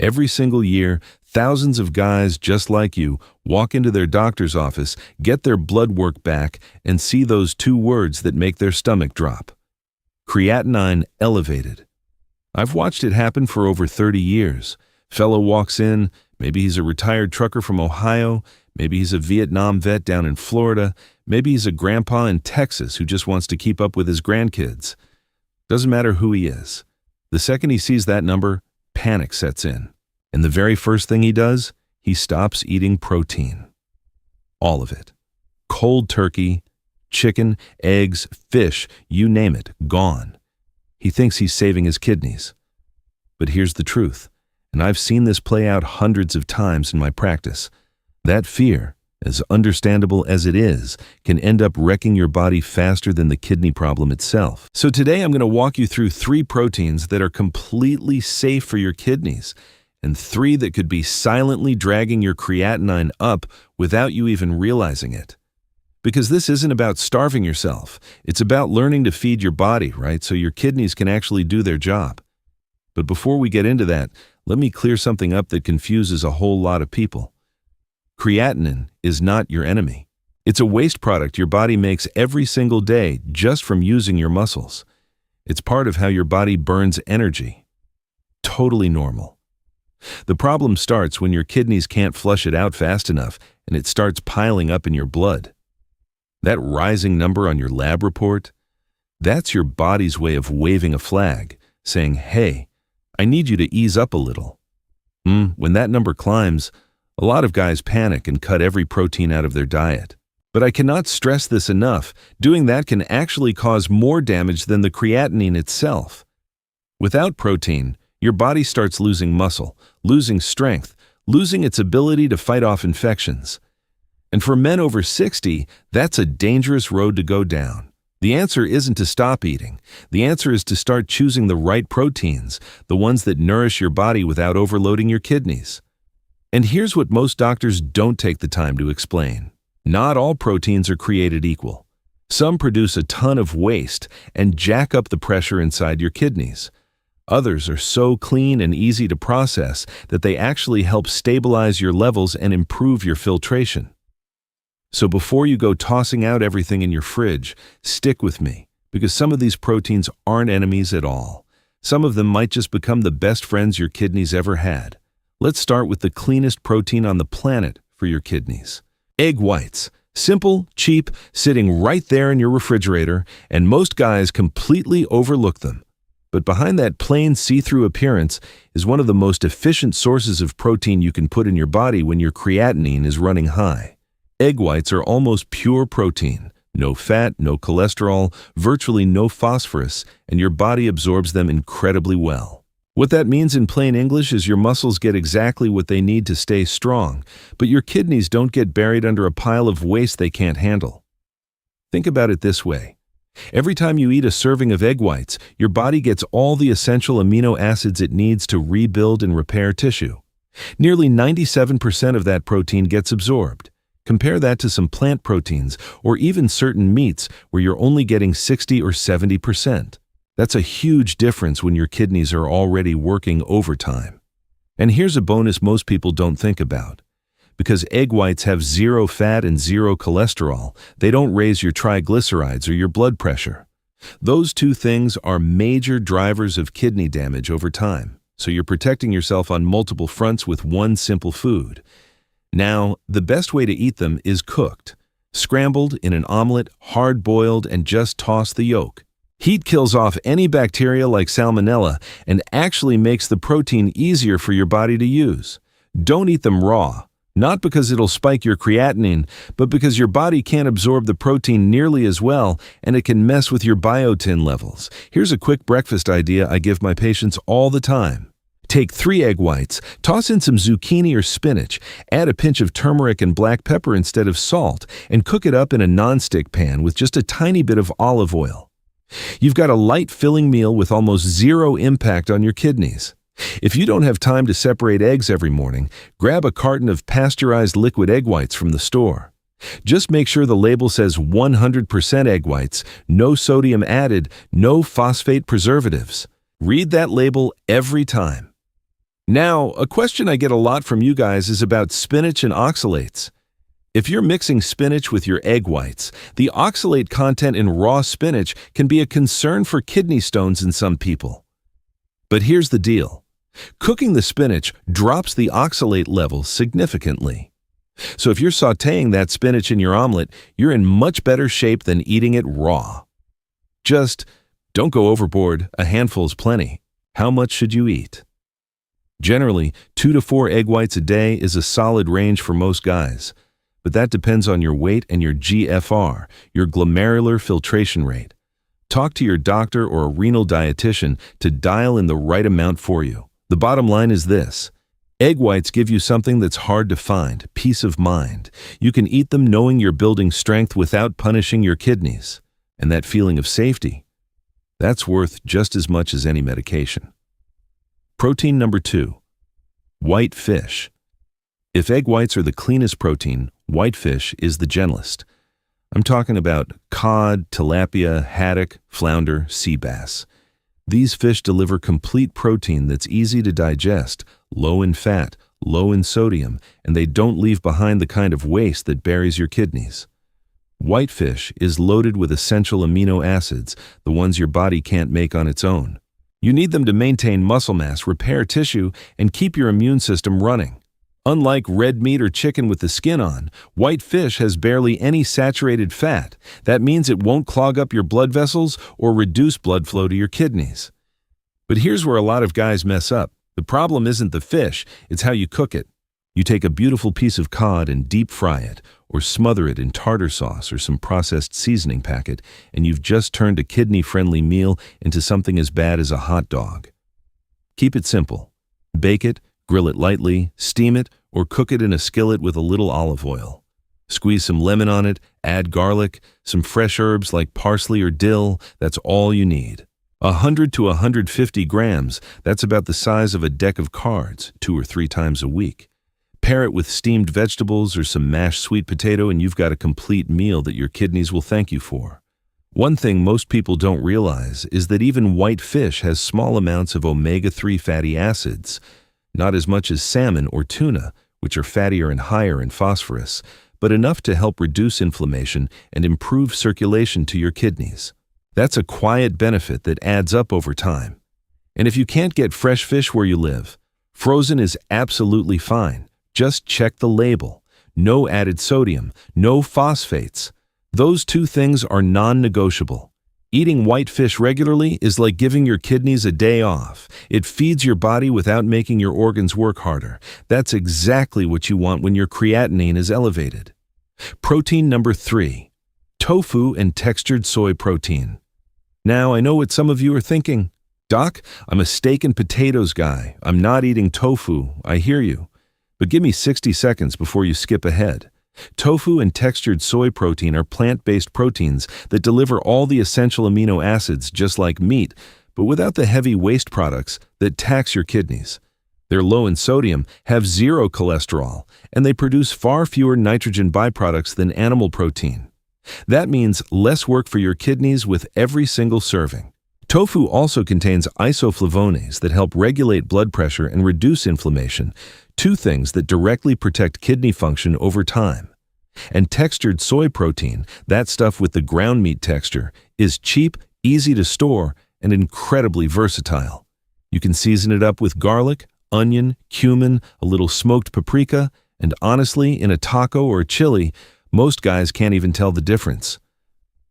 Every single year, thousands of guys just like you walk into their doctor's office, get their blood work back, and see those two words that make their stomach drop. Creatinine elevated. I've watched it happen for over 30 years. Fellow walks in, maybe he's a retired trucker from Ohio, maybe he's a Vietnam vet down in Florida, maybe he's a grandpa in Texas who just wants to keep up with his grandkids. Doesn't matter who he is. The second he sees that number, panic sets in. And the very first thing he does, he stops eating protein. All of it. Cold turkey, chicken, eggs, fish, you name it, gone. He thinks he's saving his kidneys. But here's the truth, and I've seen this play out hundreds of times in my practice. That fear, as understandable as it is, can end up wrecking your body faster than the kidney problem itself. So today I'm going to walk you through 3 proteins that are completely safe for your kidneys, and 3 that could be silently dragging your creatinine up without you even realizing it. Because this isn't about starving yourself. It's about learning to feed your body, right? So your kidneys can actually do their job. But before we get into that, let me clear something up that confuses a whole lot of people. Creatinine is not your enemy. It's a waste product your body makes every single day just from using your muscles. It's part of how your body burns energy. Totally normal. The problem starts when your kidneys can't flush it out fast enough and it starts piling up in your blood. That rising number on your lab report, that's your body's way of waving a flag, saying, hey, I need you to ease up a little. When that number climbs, a lot of guys panic and cut every protein out of their diet. But I cannot stress this enough, doing that can actually cause more damage than the creatinine itself. Without protein, your body starts losing muscle, losing strength, losing its ability to fight off infections. And for men over 60, that's a dangerous road to go down. The answer isn't to stop eating. The answer is to start choosing the right proteins, the ones that nourish your body without overloading your kidneys. And here's what most doctors don't take the time to explain. Not all proteins are created equal. Some produce a ton of waste and jack up the pressure inside your kidneys. Others are so clean and easy to process that they actually help stabilize your levels and improve your filtration. So before you go tossing out everything in your fridge, stick with me, because some of these proteins aren't enemies at all. Some of them might just become the best friends your kidneys ever had. Let's start with the cleanest protein on the planet for your kidneys. Egg whites. Simple, cheap, sitting right there in your refrigerator, and most guys completely overlook them. But behind that plain see-through appearance is one of the most efficient sources of protein you can put in your body when your creatinine is running high. Egg whites are almost pure protein. No fat, no cholesterol, virtually no phosphorus, and your body absorbs them incredibly well. What that means in plain English is your muscles get exactly what they need to stay strong, but your kidneys don't get buried under a pile of waste they can't handle. Think about it this way. Every time you eat a serving of egg whites, your body gets all the essential amino acids it needs to rebuild and repair tissue. Nearly 97% of that protein gets absorbed. Compare that to some plant proteins or even certain meats where you're only getting 60 or 70%. That's a huge difference when your kidneys are already working overtime. And here's a bonus most people don't think about. Because egg whites have 0 fat and 0 cholesterol, they don't raise your triglycerides or your blood pressure. Those 2 things are major drivers of kidney damage over time, so you're protecting yourself on multiple fronts with one simple food. Now, the best way to eat them is cooked. Scrambled in an omelet, hard-boiled, and just toss the yolk. Heat kills off any bacteria like salmonella and actually makes the protein easier for your body to use. Don't eat them raw, not because it'll spike your creatinine, but because your body can't absorb the protein nearly as well and it can mess with your biotin levels. Here's a quick breakfast idea I give my patients all the time. Take 3 egg whites, toss in some zucchini or spinach, add a pinch of turmeric and black pepper instead of salt, and cook it up in a nonstick pan with just a tiny bit of olive oil. You've got a light filling meal with almost 0 impact on your kidneys. If you don't have time to separate eggs every morning, grab a carton of pasteurized liquid egg whites from the store. Just make sure the label says 100% egg whites, no sodium added, no phosphate preservatives. Read that label every time. Now, a question I get a lot from you guys is about spinach and oxalates. If you're mixing spinach with your egg whites, the oxalate content in raw spinach can be a concern for kidney stones in some people. But here's the deal. Cooking the spinach drops the oxalate level significantly. So if you're sautéing that spinach in your omelet, you're in much better shape than eating it raw. Just don't go overboard. A handful's plenty. How much should you eat? Generally, 2 to 4 egg whites a day is a solid range for most guys. But that depends on your weight and your GFR, your glomerular filtration rate. Talk to your doctor or a renal dietitian to dial in the right amount for you. The bottom line is this. Egg whites give you something that's hard to find, peace of mind. You can eat them knowing you're building strength without punishing your kidneys. And that feeling of safety, that's worth just as much as any medication. Protein number 2, white fish. If egg whites are the cleanest protein, white fish is the gentlest. I'm talking about cod, tilapia, haddock, flounder, sea bass. These fish deliver complete protein that's easy to digest, low in fat, low in sodium, and they don't leave behind the kind of waste that buries your kidneys. White fish is loaded with essential amino acids, the ones your body can't make on its own. You need them to maintain muscle mass, repair tissue, and keep your immune system running. Unlike red meat or chicken with the skin on, white fish has barely any saturated fat. That means it won't clog up your blood vessels or reduce blood flow to your kidneys. But here's where a lot of guys mess up. The problem isn't the fish, it's how you cook it. You take a beautiful piece of cod and deep fry it, or smother it in tartar sauce or some processed seasoning packet, and you've just turned a kidney-friendly meal into something as bad as a hot dog. Keep it simple. Bake it, grill it lightly, steam it, or cook it in a skillet with a little olive oil. Squeeze some lemon on it, add garlic, some fresh herbs like parsley or dill, that's all you need. 100 to 150 grams, that's about the size of a deck of cards, 2 or 3 times a week. Pair it with steamed vegetables or some mashed sweet potato and you've got a complete meal that your kidneys will thank you for. One thing most people don't realize is that even white fish has small amounts of omega-3 fatty acids, not as much as salmon or tuna, which are fattier and higher in phosphorus, but enough to help reduce inflammation and improve circulation to your kidneys. That's a quiet benefit that adds up over time. And if you can't get fresh fish where you live, frozen is absolutely fine. Just check the label. No added sodium, no phosphates. Those 2 things are non-negotiable. Eating white fish regularly is like giving your kidneys a day off. It feeds your body without making your organs work harder. That's exactly what you want when your creatinine is elevated. Protein number 3, tofu and textured soy protein. Now, I know what some of you are thinking. Doc, I'm a steak and potatoes guy. I'm not eating tofu. I hear you. But give me 60 seconds before you skip ahead. Tofu and textured soy protein are plant-based proteins that deliver all the essential amino acids just like meat, but without the heavy waste products that tax your kidneys. They're low in sodium, have 0 cholesterol, and they produce far fewer nitrogen byproducts than animal protein. That means less work for your kidneys with every single serving. Tofu also contains isoflavones that help regulate blood pressure and reduce inflammation, 2 things that directly protect kidney function over time. And textured soy protein, that stuff with the ground meat texture, is cheap, easy to store, and incredibly versatile. You can season it up with garlic, onion, cumin, a little smoked paprika, and honestly, in a taco or chili, most guys can't even tell the difference.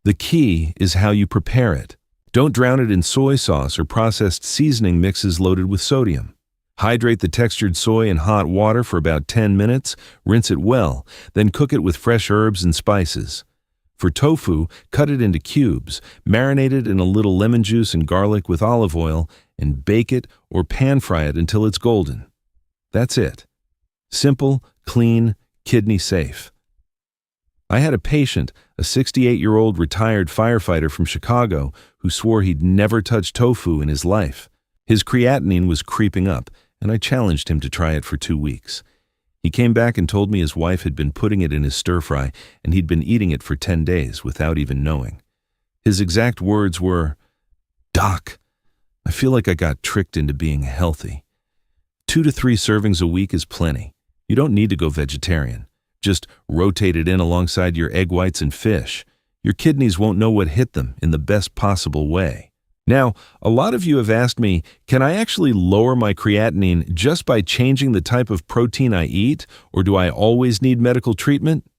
The key is how you prepare it. Don't drown it in soy sauce or processed seasoning mixes loaded with sodium. Hydrate the textured soy in hot water for about 10 minutes, rinse it well, then cook it with fresh herbs and spices. For tofu, cut it into cubes, marinate it in a little lemon juice and garlic with olive oil, and bake it or pan fry it until it's golden. That's it. Simple, clean, kidney safe. I had a patient, a 68-year-old retired firefighter from Chicago, who swore he'd never touched tofu in his life. His creatinine was creeping up, and I challenged him to try it for 2 weeks. He came back and told me his wife had been putting it in his stir-fry, and he'd been eating it for 10 days without even knowing. His exact words were, "Doc, I feel like I got tricked into being healthy." 2 to 3 servings a week is plenty. You don't need to go vegetarian. Just rotate it in alongside your egg whites and fish. Your kidneys won't know what hit them in the best possible way. Now, a lot of you have asked me, can I actually lower my creatinine just by changing the type of protein I eat, or do I always need medical treatment?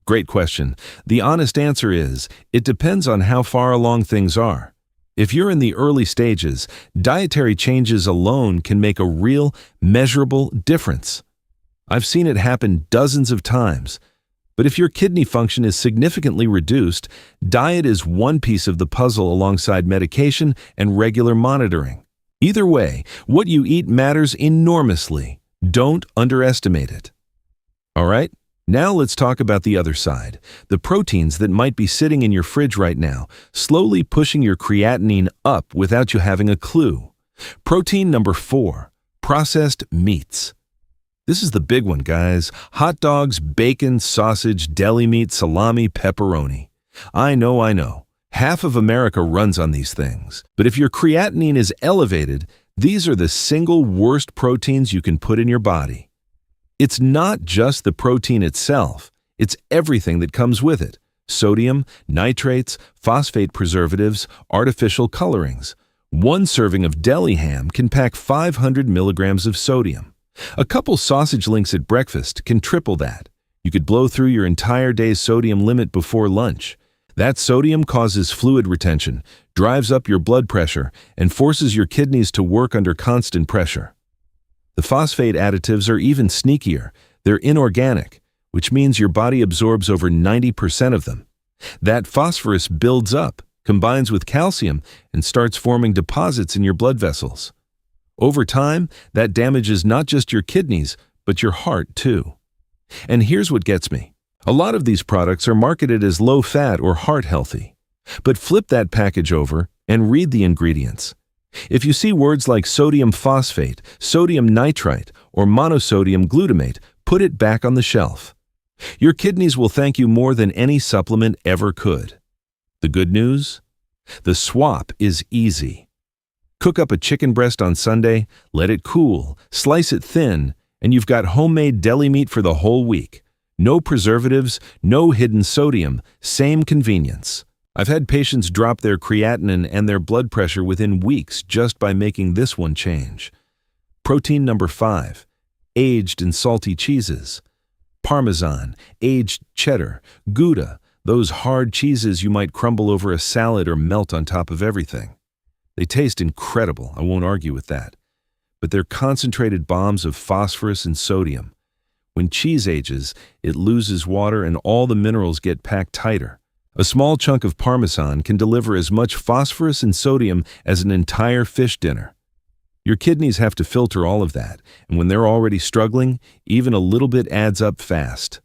Great question. The honest answer is, it depends on how far along things are. If you're in the early stages, dietary changes alone can make a real, measurable difference. I've seen it happen dozens of times. But if your kidney function is significantly reduced, diet is one piece of the puzzle alongside medication and regular monitoring. Either way, what you eat matters enormously. Don't underestimate it. All right, now let's talk about the other side, the proteins that might be sitting in your fridge right now, slowly pushing your creatinine up without you having a clue. Protein number 4, processed meats. This is the big one, guys. Hot dogs, bacon, sausage, deli meat, salami, pepperoni. I know. Half of America runs on these things. But if your creatinine is elevated, these are the single worst proteins you can put in your body. It's not just the protein itself. It's everything that comes with it. Sodium, nitrates, phosphate preservatives, artificial colorings. One serving of deli ham can pack 500 milligrams of sodium. A couple sausage links at breakfast can triple that. You could blow through your entire day's sodium limit before lunch. That sodium causes fluid retention, drives up your blood pressure, and forces your kidneys to work under constant pressure. The phosphate additives are even sneakier. They're inorganic, which means your body absorbs over 90% of them. That phosphorus builds up, combines with calcium, and starts forming deposits in your blood vessels. Over time, that damages not just your kidneys, but your heart too. And here's what gets me. A lot of these products are marketed as low-fat or heart-healthy. But flip that package over and read the ingredients. If you see words like sodium phosphate, sodium nitrite, or monosodium glutamate, put it back on the shelf. Your kidneys will thank you more than any supplement ever could. The good news? The swap is easy. Cook up a chicken breast on Sunday, let it cool, slice it thin, and you've got homemade deli meat for the whole week. No preservatives, no hidden sodium, same convenience. I've had patients drop their creatinine and their blood pressure within weeks just by making this one change. Protein number 5, aged and salty cheeses. Parmesan, aged cheddar, Gouda, those hard cheeses you might crumble over a salad or melt on top of everything. They taste incredible, I won't argue with that. But they're concentrated bombs of phosphorus and sodium. When cheese ages, it loses water and all the minerals get packed tighter. A small chunk of Parmesan can deliver as much phosphorus and sodium as an entire fish dinner. Your kidneys have to filter all of that, and when they're already struggling, even a little bit adds up fast.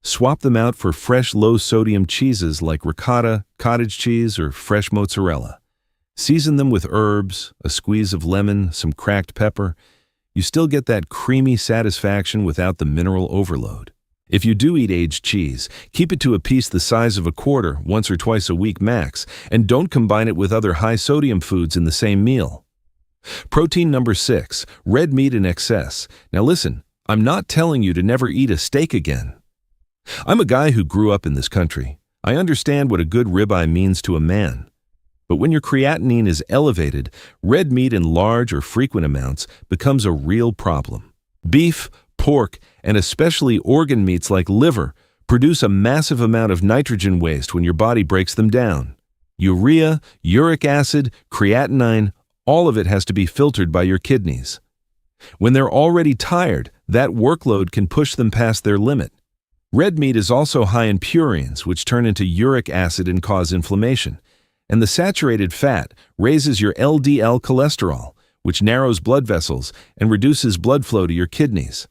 Swap them out for fresh low-sodium cheeses like ricotta, cottage cheese, or fresh mozzarella. Season them with herbs, a squeeze of lemon, some cracked pepper. You still get that creamy satisfaction without the mineral overload. If you do eat aged cheese, keep it to a piece the size of a quarter once or twice a week max, and don't combine it with other high-sodium foods in the same meal. Protein number 6, red meat in excess. Now listen, I'm not telling you to never eat a steak again. I'm a guy who grew up in this country. I understand what a good ribeye means to a man. But when your creatinine is elevated, red meat in large or frequent amounts becomes a real problem. Beef, pork, and especially organ meats like liver produce a massive amount of nitrogen waste when your body breaks them down. Urea, uric acid, creatinine, all of it has to be filtered by your kidneys. When they're already tired, that workload can push them past their limit. Red meat is also high in purines, which turn into uric acid and cause inflammation. And the saturated fat raises your LDL cholesterol, which narrows blood vessels and reduces blood flow to your kidneys.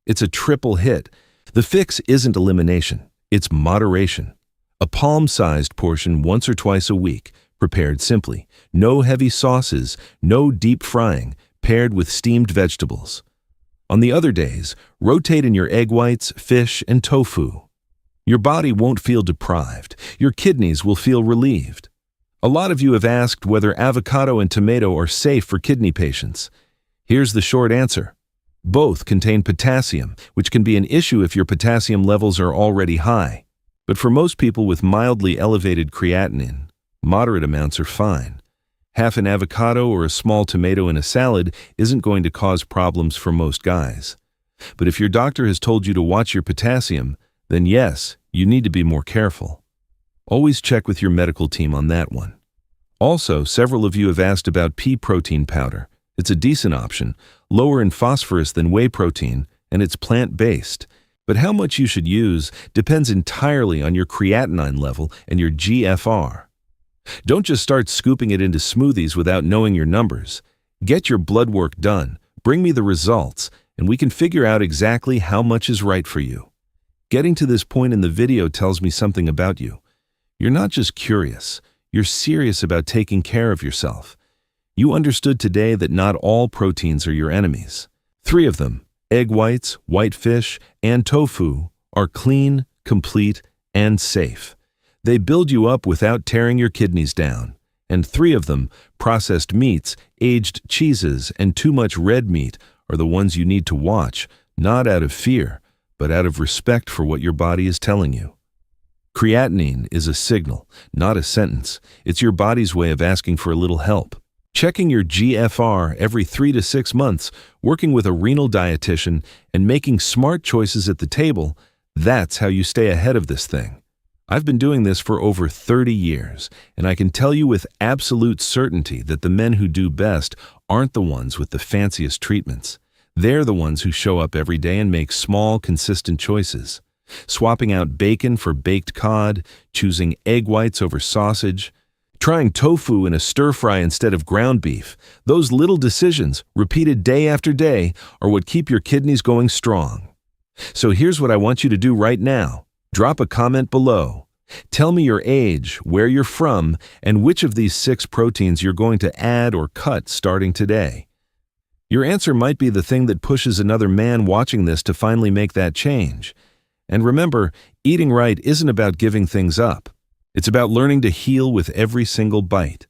It's a triple hit. The fix isn't elimination, it's moderation. A palm-sized portion once or twice a week, prepared simply. No heavy sauces, no deep frying, paired with steamed vegetables. On the other days, rotate in your egg whites, fish, and tofu. Your body won't feel deprived. Your kidneys will feel relieved. A lot of you have asked whether avocado and tomato are safe for kidney patients. Here's the short answer. Both contain potassium, which can be an issue if your potassium levels are already high. But for most people with mildly elevated creatinine, moderate amounts are fine. Half an avocado or a small tomato in a salad isn't going to cause problems for most guys. But if your doctor has told you to watch your potassium, then yes, you need to be more careful. Always check with your medical team on that one. Also, several of you have asked about pea protein powder. It's a decent option, lower in phosphorus than whey protein, and it's plant-based. But how much you should use depends entirely on your creatinine level and your GFR. Don't just start scooping it into smoothies without knowing your numbers. Get your blood work done, bring me the results, and we can figure out exactly how much is right for you. Getting to this point in the video tells me something about you. You're not just curious, you're serious about taking care of yourself. You understood today that not all proteins are your enemies. 3 of them, egg whites, white fish, and tofu, are clean, complete, and safe. They build you up without tearing your kidneys down. And 3 of them, processed meats, aged cheeses, and too much red meat, are the ones you need to watch, not out of fear, but out of respect for what your body is telling you. Creatinine is a signal, not a sentence. It's your body's way of asking for a little help. Checking your GFR every 3 to 6 months, working with a renal dietitian, and making smart choices at the table, that's how you stay ahead of this thing. I've been doing this for over 30 years, and I can tell you with absolute certainty that the men who do best aren't the ones with the fanciest treatments. They're the ones who show up every day and make small, consistent choices. Swapping out bacon for baked cod, choosing egg whites over sausage, trying tofu in a stir-fry instead of ground beef. Those little decisions, repeated day after day, are what keep your kidneys going strong. So here's what I want you to do right now. Drop a comment below. Tell me your age, where you're from, and which of these 6 proteins you're going to add or cut starting today. Your answer might be the thing that pushes another man watching this to finally make that change. And remember, eating right isn't about giving things up. It's about learning to heal with every single bite.